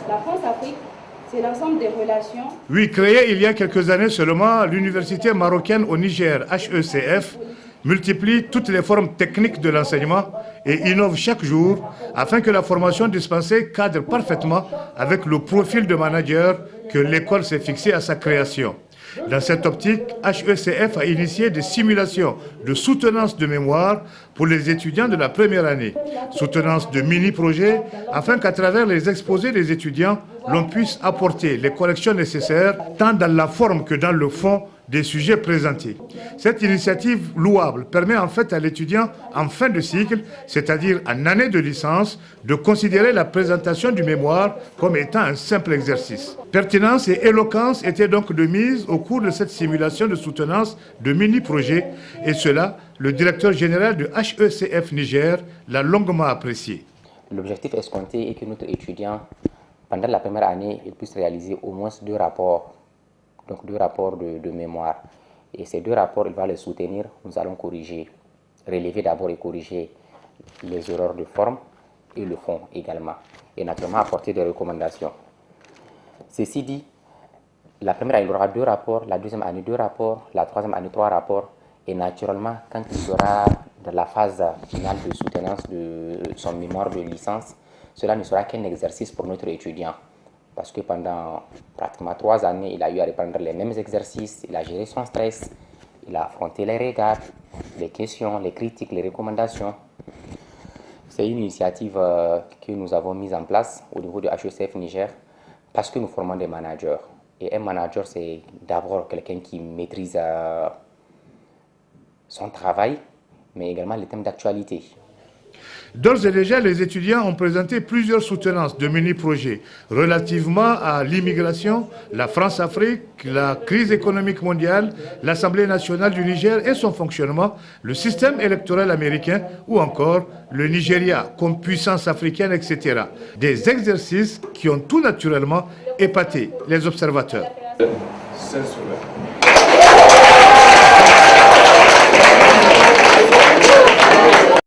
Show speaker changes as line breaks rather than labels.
La France-Afrique, c'est l'ensemble des relations.
Oui, créée il y a quelques années seulement, l'université marocaine au Niger, HECF, multiplie toutes les formes techniques de l'enseignement et innove chaque jour afin que la formation dispensée cadre parfaitement avec le profil de manager que l'école s'est fixé à sa création. Dans cette optique, HECF a initié des simulations de soutenance de mémoire pour les étudiants de la première année. Soutenance de mini-projets afin qu'à travers les exposés des étudiants, l'on puisse apporter les corrections nécessaires tant dans la forme que dans le fond des sujets présentés. Cette initiative louable permet en fait à l'étudiant en fin de cycle, c'est-à-dire en année de licence, de considérer la présentation du mémoire comme étant un simple exercice. Pertinence et éloquence étaient donc de mise au cours de cette simulation de soutenance de mini-projets et cela, le directeur général de HECF Niger l'a longuement apprécié.
L'objectif escompté est que notre étudiant, pendant la première année, il puisse réaliser au moins 2 rapports. Donc 2 rapports de mémoire. Et ces 2 rapports, il va les soutenir. Nous allons corriger, relever d'abord et corriger les erreurs de forme et le fond également. Et naturellement apporter des recommandations. Ceci dit, la première année, il y aura 2 rapports, la deuxième année 2 rapports, la troisième année 3 rapports. Et naturellement, quand il sera dans la phase finale de soutenance de son mémoire de licence, cela ne sera qu'un exercice pour notre étudiant. Parce que pendant pratiquement 3 années, il a eu à reprendre les mêmes exercices, il a géré son stress, il a affronté les regards, les questions, les critiques, les recommandations. C'est une initiative que nous avons mise en place au niveau de HECF Niger parce que nous formons des managers. Et un manager, c'est d'abord quelqu'un qui maîtrise son travail, mais également les thèmes d'actualité.
D'ores et déjà, les étudiants ont présenté plusieurs soutenances de mini-projets relativement à l'immigration, la France-Afrique, la crise économique mondiale, l'Assemblée nationale du Niger et son fonctionnement, le système électoral américain ou encore le Nigeria comme puissance africaine, etc. Des exercices qui ont tout naturellement épaté les observateurs.